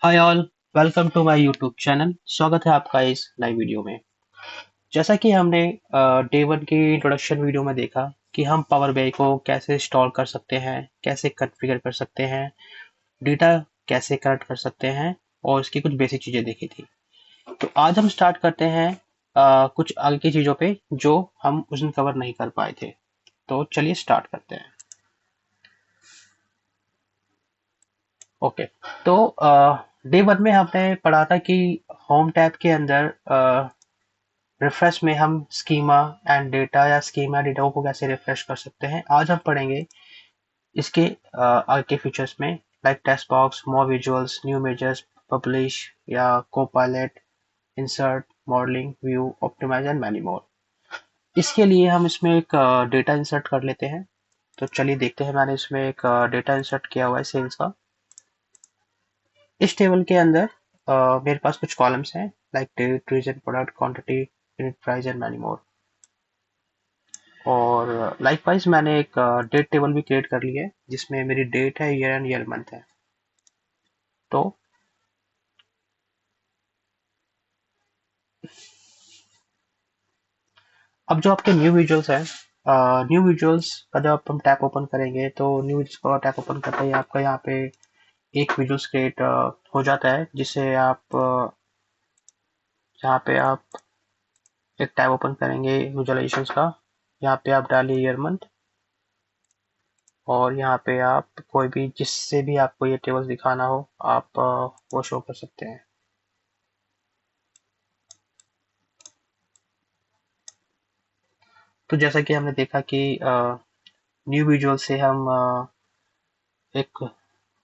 Hi all, welcome to my YouTube channel. स्वागत है आपका इस नई वीडियो में। जैसा कि हमने डे वन की इंट्रोडक्शन वीडियो में देखा कि हम पावर बीआई को कैसे इंस्टॉल कर सकते हैं, कैसे कॉन्फ़िगर कर सकते हैं, डेटा कैसे कलेक्ट कर सकते हैं और इसकी कुछ बेसिक चीज़ें देखी थी। तो आज हम स्टार्ट करते हैं कुछ आगे की चीज़ों पे जो हम उस दिन कवर नहीं कर पाए थे। तो चलिए स्टार्ट करते हैं। ओके। तो डे वन में हमने पढ़ा था कि होम टैब के अंदर रिफ्रेश में हम स्कीमा एंड डेटा या स्कीमा डेटा को कैसे रिफ्रेश कर सकते हैं। आज हम पढ़ेंगे इसके आगे के फीचर्स में, like text box, more visuals, new images, publish या copilot, insert, modelling, view, optimise and many more. इसके लिए हम इसमें एक डेटा इंसर्ट कर लेते हैं। तो चलिए देखते हैं। मैंने इसमें एक डेटा इंसर्ट किया हुआ है सेल्स का। इस टेबल के अंदर मेरे पास कुछ कॉलम्स हैं, like date, region, product, quantity, unit price and many more. और लाइकवाइज मैंने एक डेट टेबल भी क्रिएट कर ली है जिसमें मेरी डेट है, ईयर एंड ईयर मंथ है। तो अब जो आपके न्यू विजुअल्स हैं, न्यू विजुअल्स का जब हम टैब ओपन करेंगे तो न्यू विजुअल्स का टैब ओपन करते ही आपका यहाँ पे एक विजुअल्स क्रिएट हो जाता है, जिसे आप यहाँ पे आप एक टैब ओपन करेंगे विजुअलाइजेशंस का। यहाँ पे आप डालिए ईयर मंथ और यहाँ पे आप कोई भी जिससे भी आपको ये टेबल्स दिखाना हो आप वो शो कर सकते हैं। तो जैसा कि हमने देखा कि न्यू विजुअल से हम एक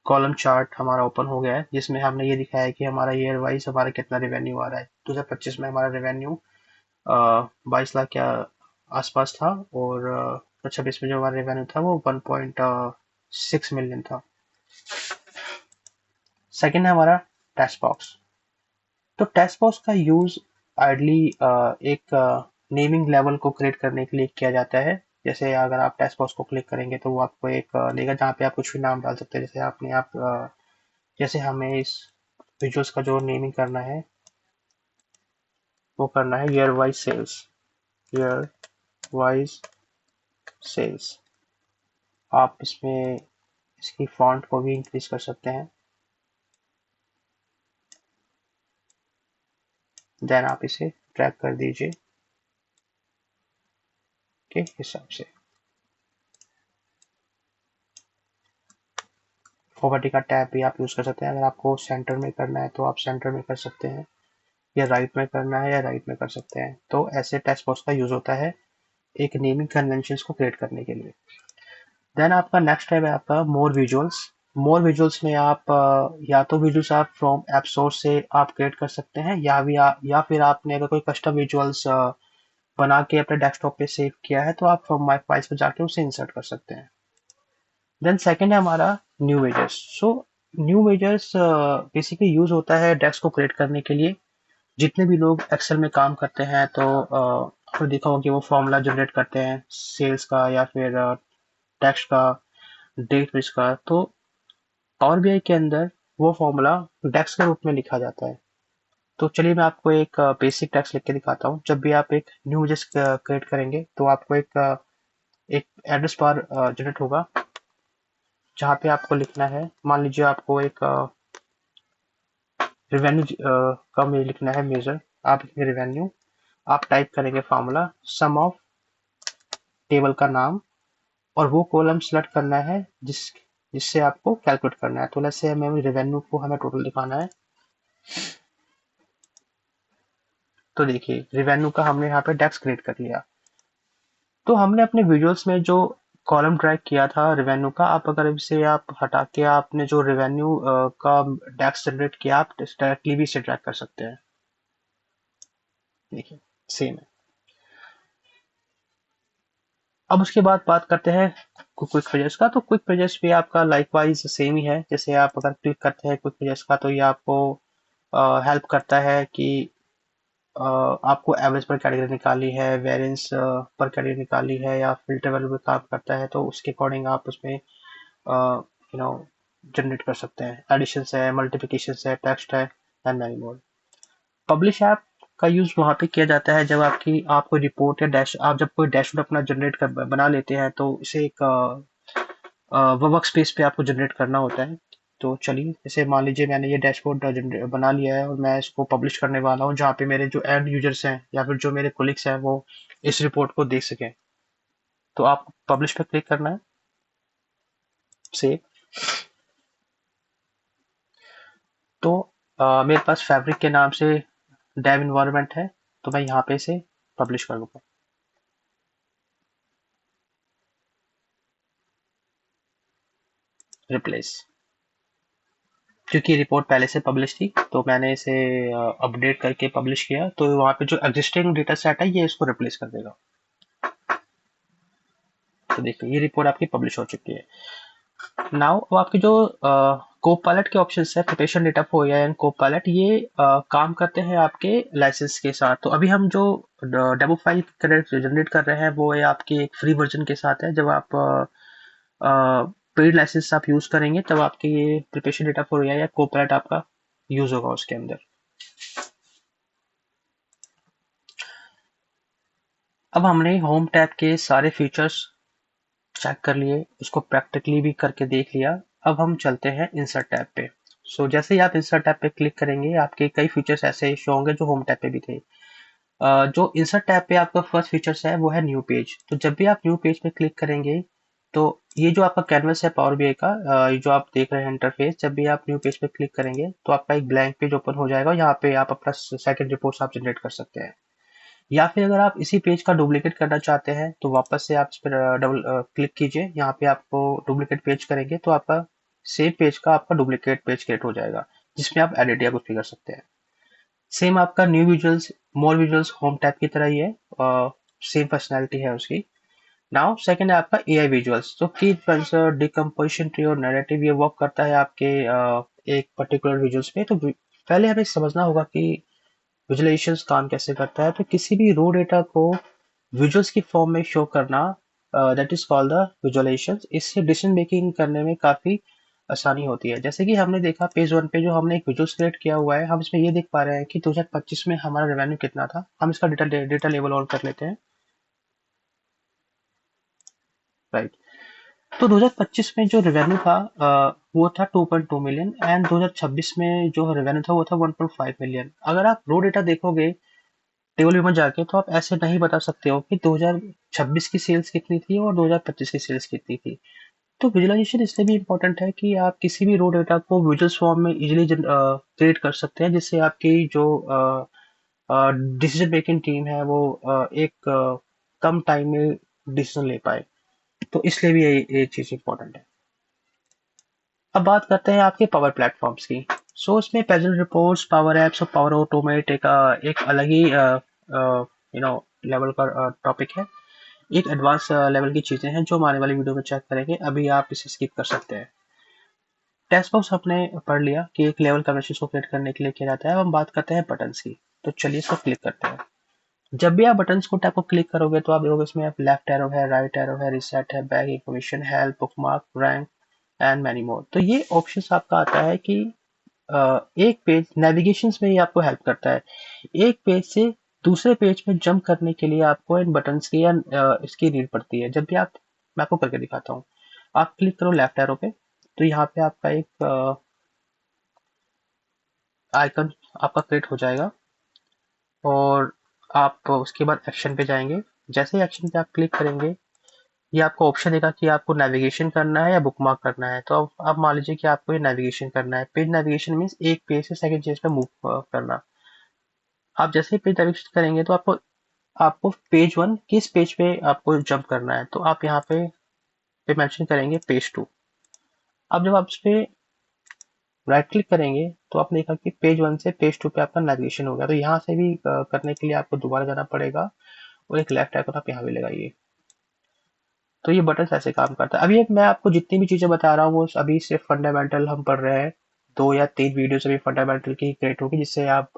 कॉलम चार्ट हमारा ओपन हो गया है जिसमें हमने ये दिखाया है कि हमारा ईयर वाइज हमारा कितना रेवेन्यू आ रहा है। 2025 में हमारा रेवेन्यू 22 लाख के आसपास था और 2026 में जो हमारा रेवेन्यू था वो 1.6 मिलियन था। सेकेंड है हमारा टेक्स्ट बॉक्स। तो टेक्स्ट बॉक्स का यूज आइडली एक नेमिंग लेवल को क्रिएट करने के लिए किया जाता है। जैसे अगर आप टेक्स्ट बॉक्स को क्लिक करेंगे तो वो आपको एक लेगा जहाँ पे आप कुछ भी नाम डाल सकते हैं। जैसे आपने आप जैसे हमें इस विजुअल्स का जो नेमिंग करना है वो करना है year wise sales, year wise sales. आप इसमें इसकी फॉन्ट को भी इंक्रीज कर सकते हैं। देन आप इसे ड्रैग कर दीजिए के हिसाब से। प्रॉपर्टी का टैब भी आप यूज कर सकते हैं। अगर आपको सेंटर में करना है तो आप सेंटर में कर सकते हैं, या राइट में करना है या राइट में कर सकते हैं। तो ऐसे टेक्स्ट बॉक्स का यूज होता है एक नेमिंग कन्वेंशंस को क्रिएट करने के लिए। देन आपका नेक्स्ट टैब है आपका मोर विजुअल्स। मोर विजुअल्स में आप या तो विजुअल्स आप फ्रॉम ऐप सोर्स से आप क्रिएट कर सकते हैं, या फिर आपने अगर कोई कस्टम विजुअल्स बना के अपने डेस्कटॉप पे सेव किया है तो आप फ्रॉम माई फाइल्स पे जाके उसे इंसर्ट कर सकते हैं। देन सेकंड है हमारा new wagers. So new wagers basically use होता है डेस्क को क्रिएट करने के लिए। जितने भी लोग एक्सेल में काम करते हैं तो आपने देखा होगा कि वो फॉर्मूला जनरेट करते हैं सेल्स का या फिर टेक्स्ट का, डेट विच का। तो पावर बीआई के अंदर वो फॉर्मूला डेक्स के रूप में लिखा जाता है। तो चलिए मैं आपको एक बेसिक टेक्स्ट लिख के दिखाता हूँ। जब भी आप एक न्यू वेजेस क्रिएट करेंगे तो आपको एक एड्रेस बार जनरेट होगा जहाँ पे आपको लिखना है। मान लीजिए आपको एक रेवेन्यू का में लिखना है मेजर। आप लिखेंगे रेवेन्यू, आप टाइप करेंगे फार्मूला सम ऑफ टेबल का नाम और वो कॉलम सेलेक्ट करना है जिससे आपको कैलकुलेट करना है। तो लेट्स से हमें रेवेन्यू को हमें टोटल दिखाना है। तो देखिए रेवेन्यू का हमने यहाँ पे डेक्स क्रिएट कर लिया। तो हमने अपने विजुअल्स में जो कॉलम ड्रैग किया था रेवेन्यू का, आप अगर इसे आप हटा के आपने जो रेवेन्यू का डेक्स जनरेट किया आप डायरेक्टली भी इसे ड्रैग कर सकते हैं। देखिए सेम है। अब उसके बाद बात करते हैं क्विक पेजेस का। तो क्विक पेजेस भी आपका लाइकवाइज सेम ही है। जैसे आप अगर क्लिक करते हैं क्विक पेजेस का तो ये आपको हेल्प करता है कि आपको एवरेज पर कैटेगरी निकाली है, वेरिएंस पर कैटेगरी निकाली है, या फिल्टर वैल्यू पे काम करता है। तो उसके अकॉर्डिंग आप उसमें यू नो जनरेट कर सकते हैं। एडिशन है, मल्टीप्लिकेशन है, टेक्स्ट है and many more. Publish app का यूज वहाँ पे किया जाता है जब आपको रिपोर्ट या डैश आप जब कोई डैशबोर्ड अपना जनरेट कर बना लेते हैं, तो इसे एक वर्क स्पेस पे आपको जनरेट करना होता है। तो चलिए, जैसे मान लीजिए मैंने ये डैशबोर्ड बना लिया है और मैं इसको पब्लिश करने वाला हूँ, जहाँ पे मेरे जो एंड यूजर्स हैं या फिर जो मेरे कोलिग्स हैं वो इस रिपोर्ट को देख सकें। तो आप पब्लिश पे क्लिक करना है, सेव। तो मेरे पास फैब्रिक के नाम से डेव इन्वायरमेंट है, तो मैं यहाँ पे इसे पब्लिश कर दूंगा। रिप्लेस, क्योंकि रिपोर्ट पहले से पब्लिश थी तो मैंने इसे अपडेट करके पब्लिश किया, तो वहाँ पे जो एग्जिस्टिंग डेटा सेट है ये इसको रिप्लेस कर देगा। तो देखिए ये रिपोर्ट आपकी पब्लिश हो चुकी है। नाउ अब आपके जो कोपायलट के ऑप्शंस है, preparation data for AI and Copilot, ये काम करते हैं आपके लाइसेंस के साथ। तो अभी हम जो डेमो फाइल जनरेट कर रहे हैं वो है आपके एक फ्री वर्जन के साथ है। जब आप पेड लाइसेंस आप यूज करेंगे तब आपके ये प्रिपरेशन डेटा फॉर एआई या कोपायलट आपका यूज होगा उसके अंदर। अब हमने होम टैब के सारे फीचर्स चेक कर लिए, उसको प्रैक्टिकली भी करके देख लिया। अब हम चलते हैं इंसर्ट टैब पे। जैसे ही आप इंसर्ट टैब पे क्लिक करेंगे आपके कई फीचर्स ऐसे शो होंगे जो होम टैब पे भी थे। जो इंसर्ट टैब पे आपका फर्स्ट फीचर्स है वो है न्यू पेज। तो जब भी आप न्यू पेज पे क्लिक करेंगे तो ये जो आपका कैनवस है पावर बीआई का, ये जो आप देख रहे हैं इंटरफेस, जब भी आप न्यू पेज पे क्लिक करेंगे तो आपका एक ब्लैंक पेज ओपन हो जाएगा। यहाँ पे आप अपना सेकंड रिपोर्ट आप जनरेट कर सकते हैं। या फिर अगर आप इसी पेज का डुप्लीकेट करना चाहते हैं तो वापस से आप इस पर डबल क्लिक कीजिए। यहाँ पे आपको डुप्लीकेट पेज करेंगे तो आपका सेम पेज का आपका डुप्लीकेट पेज क्रिएट हो जाएगा, जिसमें आप एडिट या कुछ भी कर सकते हैं। सेम आपका न्यू विजुअल्स, मोर विजुअल्स होम टैब की तरह ही है, सेम पर्सनैलिटी है उसकी। नाउ सेकंड है आपका एआई विजुअल्स, जो की इन्फ्लुएंसर, डिकम्पोजिशन ट्री और नैरेटिव, ये वर्क करता है आपके एक पर्टिकुलर विजुअल्स पे। तो पहले हमें समझना होगा कि विजुअलाइजेशंस काम कैसे करता है। तो किसी भी रो डेटा को विजुअल्स की फॉर्म में शो करना, that is called the visualisations. इससे डिसीजन मेकिंग करने में काफी आसानी होती है। जैसे कि हमने देखा पेज वन पे जो हमने एक विजुअल्स क्रिएट किया हुआ है, हम इसमें ये देख पा रहे हैं कि 2025 में हमारा रेवेन्यू कितना था। हम इसका डेटा लेवल ऑन कर लेते हैं, राइट। तो 2025 में जो रेवेन्यू था वो था 2.2 मिलियन, एंड 2026 में जो रेवेन्यू था वो था 1.5 मिलियन। अगर आप रो डेटा देखोगे टेबल व्यू में जाके, तो आप ऐसे नहीं बता सकते हो कि 2026 की सेल्स कितनी थी और 2025 की सेल्स कितनी थी। तो विजुअलाइजेशन इसलिए भी इम्पोर्टेंट है कि आप किसी भी रो डेटा को विजुअल्स फॉर्म में इजीली क्रिएट कर सकते हैं, जिससे आपकी जो डिसीजन मेकिंग टीम है वो एक कम टाइम में डिसीजन ले पाए। तो इसलिए भी ये चीज़ इम्पोर्टेंट है। अब बात करते हैं आपके पावर प्लेटफॉर्म्स की। इसमें पेजेंट रिपोर्ट्स, पावर एप्स और पावर ऑटोमेट एक अलग ही लेवल का टॉपिक है। एक एडवांस लेवल की चीजें हैं जो हम आने वाली वीडियो में चेक करेंगे, अभी आप इसे स्किप कर सकते हैं। टेक्स्ट बॉक्स हमने पढ़ लिया कि एक लेवल कन्वर्सेशन को क्रिएट करने के लिए किया जाता है। अब हम बात करते हैं बटन्स की। तो चलिए इसको क्लिक करते हैं। जब भी आप बटन्स को टैप को क्लिक करोगे तो आप देखोगे इसमें आप लेफ्ट एरो है, राइट एरो है, रिसेट है, back information, help, bookmark, rank and many मोर। तो ये ऑप्शन आपका आता है कि एक पेज नेविगेशन में ये आपको हेल्प करता है। एक पेज से दूसरे पेज में जंप करने के लिए आपको इन बटन्स की या इसकी नीड पड़ती है। जब भी आप, मैं आपको करके दिखाता हूँ। आप क्लिक करो लेफ्ट एरो पे, तो यहाँ पे आपका एक आइकन आपका क्रिएट हो जाएगा और आप उसके बाद एक्शन पे जाएंगे। जैसे ही एक्शन पे आप क्लिक करेंगे, ये आपको ऑप्शन देगा कि आपको नेविगेशन करना है या बुकमार्क करना है। तो अब मान लीजिए कि आपको ये नेविगेशन करना है। पेज नेविगेशन मीन्स एक पेज से सेकंड पेज पे मूव करना। आप जैसे ही पेज नेविगेशन करेंगे तो आपको आपको पेज वन किस पेज पे आपको जंप करना है, तो आप यहाँ पे मेंशन करेंगे पेज टू। अब जब आप इस पे राइट क्लिक करेंगे तो आपने देखा कि पेज वन से पेज टू पे आपका नेविगेशन हो गया। तो यहाँ से भी करने के लिए आपको दोबारा जाना पड़ेगा और एक लेफ्ट आइकन आप यहाँ भी लगाइए। तो ये बटन ऐसे काम करता है। अभी मैं आपको जितनी भी चीजें बता रहा हूँ वो अभी सिर्फ फंडामेंटल हम पढ़ रहे हैं। 2 या 3 वीडियोस अभी फंडामेंटल की क्रिएट होगी, जिससे आप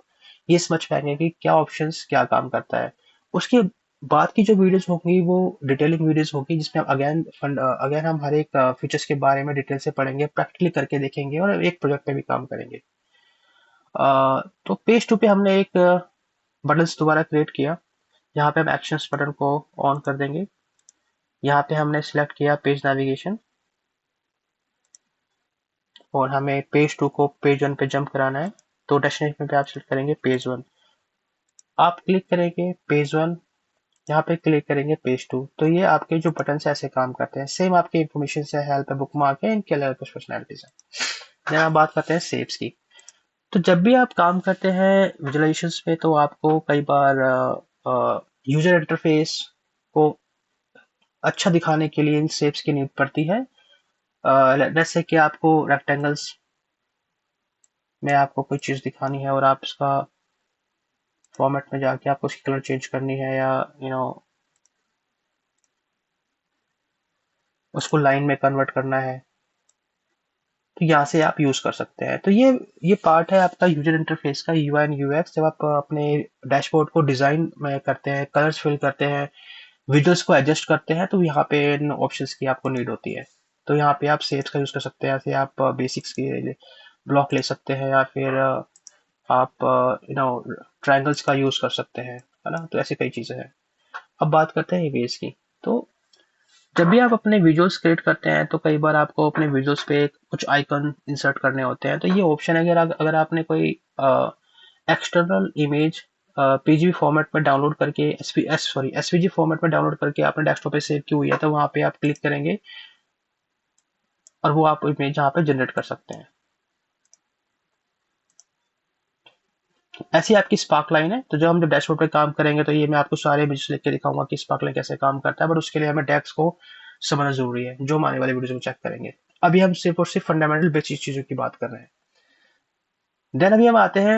ये समझ पाएंगे कि क्या ऑप्शंस क्या काम करता है। उसके बाद की जो वीडियोस होंगी वो डिटेलिंग वीडियोस होगी, जिसमें अगेन हम हर एक फीचर्स के बारे में डिटेल से पढ़ेंगे, प्रैक्टिकली करके देखेंगे और एक प्रोजेक्ट पे भी काम करेंगे। तो पेज टू पे हमने एक बटन दोबारा क्रिएट किया। यहाँ पे हम एक्शंस बटन को ऑन कर देंगे। यहाँ पे हमने सिलेक्ट किया पेज नेविगेशन और हमें पेज टू को पेज वन पे जंप कराना है, तो डेस्टिनेशन पे आप सिलेक्ट करेंगे पेज वन। आप क्लिक करेंगे पेज वन, यहाँ पे क्लिक करेंगे पेज टू। तो ये आपके जो बटन से ऐसे काम करते हैं, सेम आपके इन्फॉर्मेशन से हेल्प है, बुक मार्क है, इनके अलग कुछ पर्सनैलिटीज है। देन आप बात करते हैं सेव्स की। तो जब भी आप काम करते हैं विजुअलाइजेशंस पे, तो आपको कई बार यूजर इंटरफेस को अच्छा दिखाने के लिए इन शेप्स की नीड पड़ती है। जैसे कि आपको रेक्टेंगल्स में आपको कोई चीज़ दिखानी है और आप इसका फॉर्मेट में जाके आपको उसकी कलर चेंज करनी है, या उसको लाइन में कन्वर्ट करना है, तो यहाँ से आप यूज कर सकते हैं। तो ये पार्ट है आपका यूजर इंटरफेस का, यूआई एंड यूएक्स। जब आप अपने डैशबोर्ड को डिजाइन में करते हैं, कलर्स फिल करते हैं, विजुअल्स को एडजस्ट करते हैं, तो यहाँ पे इन ऑप्शंस की आपको नीड होती है। तो यहाँ पे आप शेप्स का यूज कर सकते हैं, ऐसे आप बेसिक्स के ब्लॉक ले सकते हैं, या फिर आप ट्रायंगल्स का यूज कर सकते हैं, है ना। तो ऐसी कई चीजें हैं। अब बात करते हैं इमेज की। तो जब भी आप अपने विजुअल्स क्रिएट करते हैं, तो कई बार आपको अपने विजुअल्स पे कुछ आइकन इंसर्ट करने होते हैं। तो ये ऑप्शन है, अगर आपने कोई एक्सटर्नल इमेज पीजीबी फॉर्मेट में डाउनलोड करके एसवीजी फॉर्मेट में डाउनलोड करके आपने डेस्कटॉप पे सेव की हुई है, तो वहां पे आप क्लिक करेंगे और वो आप इमेज यहाँ पे जनरेट कर सकते हैं। ऐसी आपकी स्पार्क लाइन है। तो जब डैशबोर्ड पे काम करेंगे, तो ये मैं आपको सारे विजुअल्स लिख के दिखाऊंगा कि स्पार्क लाइन कैसे काम करता है, बट उसके लिए हमें डेक्स को समझना जरूरी है, जो हम आने वाले वीडियो में चेक करेंगे। अभी हम सिर्फ और सिर्फ फंडामेंटल बेसिक चीजों की बात कर रहे हैं। देन अभी हम आते हैं